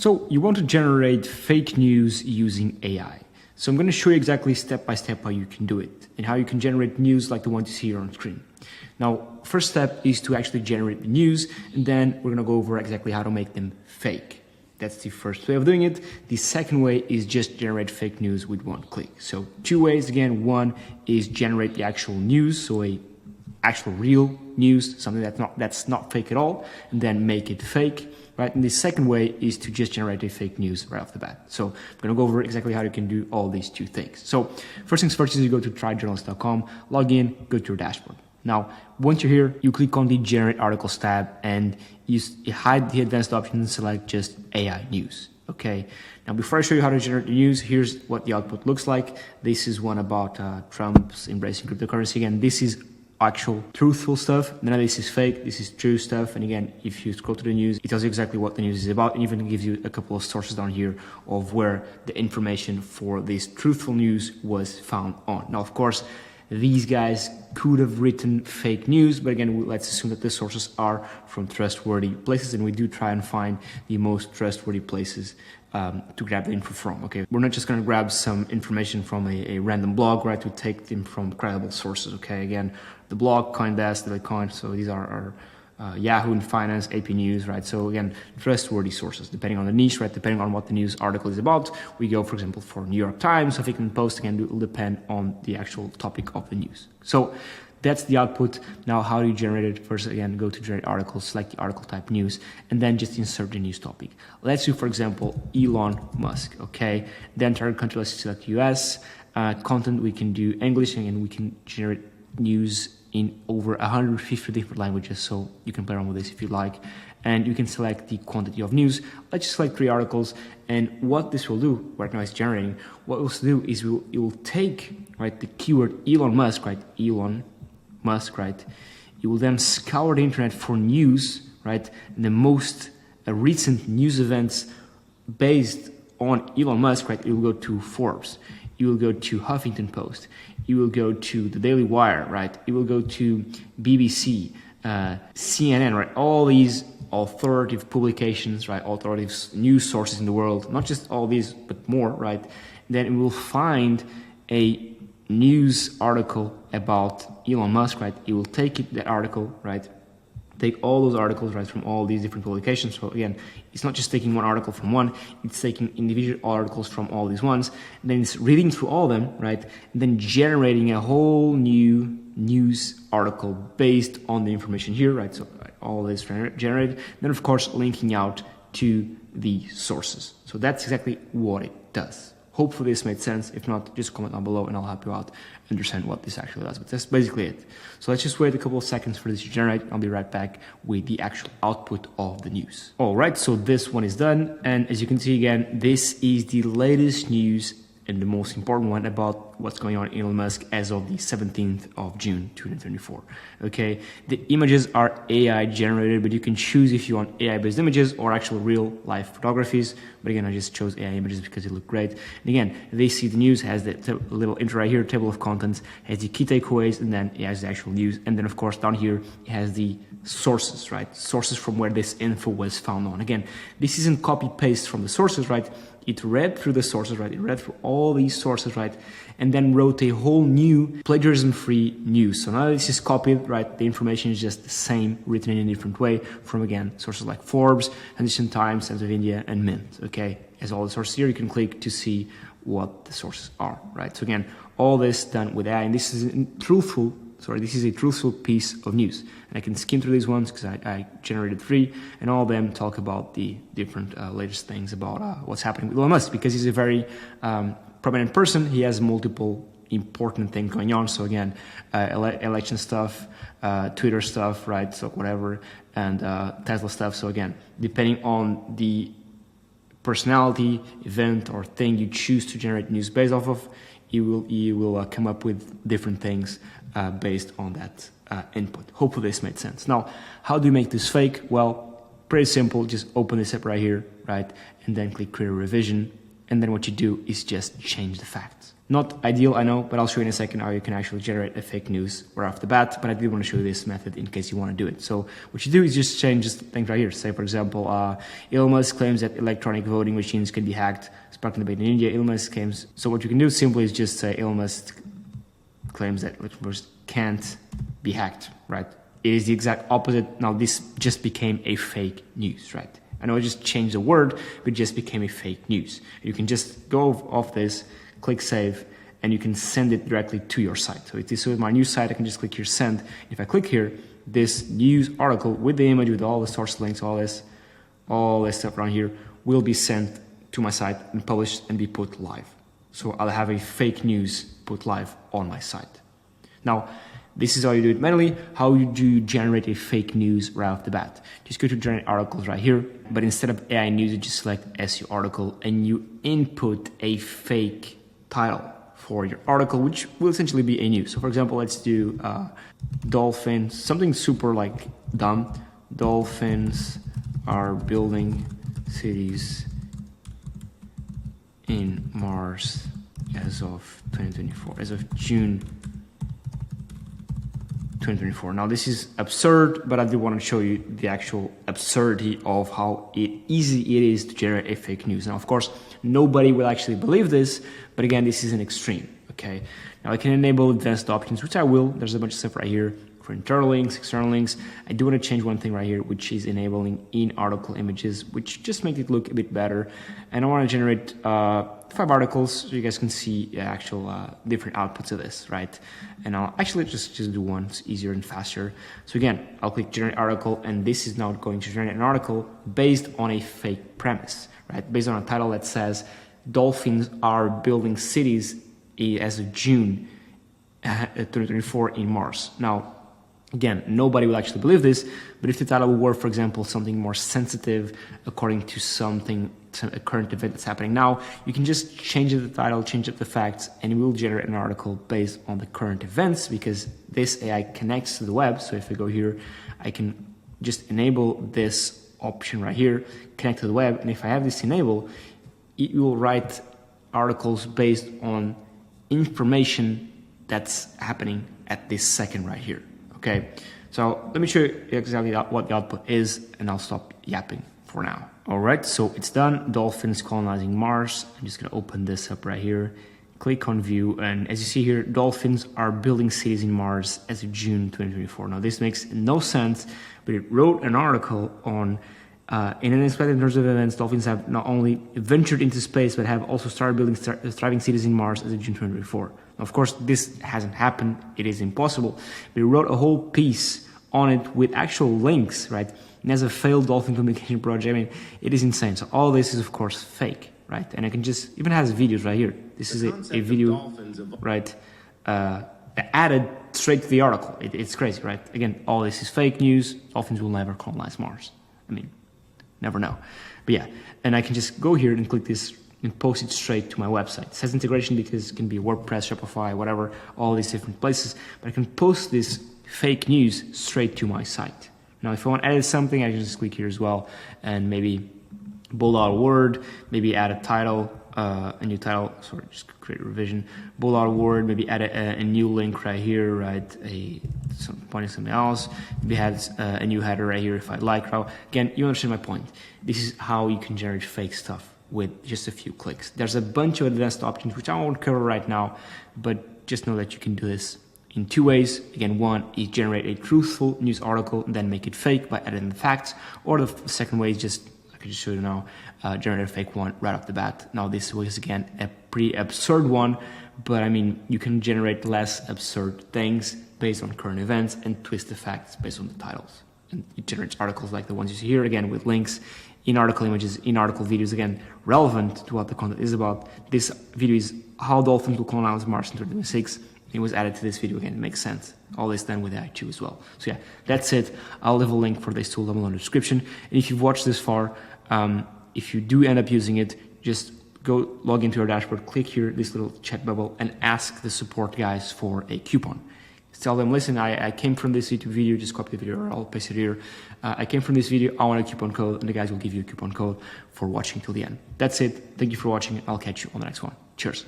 So you want to generate fake news using AI. So I'm going to show you exactly step by step how you can do it and how you can generate news like the one you see here on screen. Now, first step is to actually generate the news, and then we're going to go over exactly how to make them fake. That's the first way of doing it. The second way is just generate fake news with one click. So two ways again. One is generate the actual news, so a actual real news, something that's not fake at all, and then make it fake, right? And the second way is to just generate a fake news right off the bat. So I'm going to go over exactly how you can do all these two things. So first things first is you go to tryjournalist.com, log in, go to your dashboard. Now, once you're here, you click on the Generate Articles tab and you hide the advanced options and select just AI News. Okay. Now, before I show you how to generate the news, here's what the output looks like. This is one about Trump's embracing cryptocurrency. Again, this is actual truthful stuff. None of this is fake. This is true stuff. And again, if you scroll to the news, it tells you exactly what the news is about, and even gives you a couple of sources down here of where the information for this truthful news was found on. Now, of course, these guys could have written fake news, but again, let's assume that the sources are from trustworthy places, and we do try and find the most trustworthy places to grab the info from. Okay, we're not just going to grab some information from a random blog, right? To take them from credible sources. Okay, again, the blog, CoinDesk, the Coin. So these are Yahoo and Finance, AP News, right? So again, trustworthy sources, depending on the niche, right? Depending on what the news article is about. We go, for example, for New York Times, Huffington Post, again, it will depend on the actual topic of the news. So that's the output. Now, how do you generate it? First, again, go to generate articles, select the article type news, and then just insert the news topic. Let's do, for example, Elon Musk, okay? Then target country, let's select US. Content, we can do English, and we can generate news in over 150 different languages, so you can play around with this if you like. And you can select the quantity of news. Let's just select 3 articles, and what this will do, right now it's generating, what it will do is it will take, right, the keyword Elon Musk, right, Elon Musk, right, it will then scour the internet for news, right, and the most recent news events based on Elon Musk, right, it will go to Forbes. You will go to Huffington Post. You will go to the Daily Wire, right? You will go to BBC, CNN, right? All these authoritative publications, right? Authoritative news sources in the world, not just all these, but more, right? Then we will find a news article about Elon Musk, right? You will take that article, right? Take all those articles, right, from all these different publications. So again, it's not just taking one article from one, it's taking individual articles from all these ones, and then it's reading through all of them, right, and then generating a whole new news article based on the information here, right, so all this generated, then of course linking out to the sources. So that's exactly what it does. Hopefully this made sense. If not, just comment down below and I'll help you out understand what this actually does. But that's basically it. So let's just wait a couple of seconds for this to generate. I'll be right back with the actual output of the news. All right, so this one is done. And as you can see again, this is the latest news and the most important one about what's going on in Elon Musk as of the 17th of June 2024. Okay, the images are AI generated, but you can choose if you want AI based images or actual real life photographies. But again, I just chose AI images because they look great. And again, they see the news has the little intro right here, table of contents, has the key takeaways, and then it has the actual news. And then of course down here it has the sources, right? Sources from where this info was found on. Again, this isn't copy paste from the sources, right? It read through the sources, right? It read through all these sources, right? And then wrote a whole new plagiarism-free news. So now this is copied, right? The information is just the same, written in a different way from, again, sources like Forbes, Hindustan Times, Times of India, and Mint, okay? As all the sources here, you can click to see what the sources are, right? So again, all this done with AI, and this is a truthful piece of news. And I can skim through these ones because I generated 3, and all of them talk about the different latest things about what's happening with Elon Musk, because he's a very prominent person. He has multiple important things going on. So again, election stuff, Twitter stuff, right? So whatever, and Tesla stuff. So again, depending on the personality, event, or thing you choose to generate news based off of, you will come up with different things based on that input. Hopefully this made sense. Now, how do you make this fake? Well, pretty simple. Just open this up right here, right? And then click create a revision. and then what you do is just change the facts. Not ideal, I know, but I'll show you in a second how you can actually generate a fake news right off the bat, but I did want to show you this method in case you want to do it. So what you do is just change this thing right here. Say, for example, Elon Musk claims that electronic voting machines can be hacked, sparking debate in India. Elon Musk claims, so what you can do simply is just say Elon Musk claims that electronic votes can't be hacked, right? It is the exact opposite. Now this just became a fake news, right? I know I just changed the word, but it just became a fake news. You can just go off this, click save, and you can send it directly to your site. So if this is my new site, I can just click here, send. If I click here, this news article with the image, with all the source links, all this stuff around here will be sent to my site and published and be put live. So I'll have a fake news put live on my site. Now, this is how you do it manually. How do you generate a fake news right off the bat? Just go to generate articles right here, but instead of AI news, you just select SEO article and you input a fake title for your article, which will essentially be a news. So for example, let's do dolphins, something super like dumb. Dolphins are building cities in Mars as of 2024, as of June 2024. Now this is absurd, but I do want to show you the actual absurdity of how easy it is to generate a fake news. Now, of course, nobody will actually believe this, but again, this is an extreme, okay? Now I can enable advanced options, which I will. There's a bunch of stuff right here for internal links, external links. I do want to change one thing right here, which is enabling in-article images, which just make it look a bit better. And I want to generate 5 articles so you guys can see the actual different outputs of this, right? And I'll actually just do one. It's easier and faster. So again, I'll click generate article, and this is now going to generate an article based on a fake premise, right? Based on a title that says dolphins are building cities as of June 2024 in Mars. Now, again, nobody will actually believe this, but if the title were, for example, something more sensitive according to a current event that's happening now, you can just change the title, change up the facts, and it will generate an article based on the current events because this AI connects to the web. So if I go here, I can just enable this option right here, connect to the web, and if I have this enabled, it will write articles based on information that's happening at this second right here. Okay, so let me show you exactly what the output is, and I'll stop yapping for now. All right, so it's done. Dolphins colonizing Mars. I'm just gonna open this up right here, click on view, and as you see here, dolphins are building cities in Mars as of June 2024. Now this makes no sense, but it wrote an article on in an unexpected turn of events, dolphins have not only ventured into space, but have also started building thriving cities in Mars as of June 2024. Of course, this hasn't happened. It is impossible. We wrote a whole piece on it with actual links, right? And as a failed dolphin communication project, I mean, it is insane. So all this is, of course, fake, right? And I can just, even has videos right here. This is a video, right? Added straight to the article. It's crazy, right? Again, all this is fake news. Dolphins will never colonize Mars. I mean, never know. But yeah, and I can just go here and click this and post it straight to my website. It says integration because it can be WordPress, Shopify, whatever, all these different places. But I can post this fake news straight to my site. Now, if I want to edit something, I can just click here as well and maybe bold out a word, maybe add a title, a new title, sorry, just create a revision, bold out a word, maybe add a new link right here, right, pointing something else, maybe add a new header right here if I like. Again, you understand my point. This is how you can generate fake stuff with just a few clicks. There's a bunch of advanced options, which I won't cover right now, but just know that you can do this in 2 ways. Again, one is generate a truthful news article and then make it fake by adding the facts, or the second way is just, I can just show you now, generate a fake one right off the bat. Now this was, again, a pretty absurd one, but I mean, you can generate less absurd things based on current events and twist the facts based on the titles. And it generates articles like the ones you see here, again, with links, in-article images, in-article videos, again, relevant to what the content is about. This video is how dolphins will colonize Mars in 2026. It was added to this video, again, it makes sense. All this done with AI2 as well. So yeah, that's it. I'll leave a link for this tool down below in the description. And if you've watched this far, if you do end up using it, just go log into your dashboard, click here, this little chat bubble, and ask the support guys for a coupon. Tell them, listen, I came from this YouTube video, just copy the video or I'll paste it here. I came from this video, I want a coupon code, and the guys will give you a coupon code for watching till the end. That's it. Thank you for watching. I'll catch you on the next one. Cheers.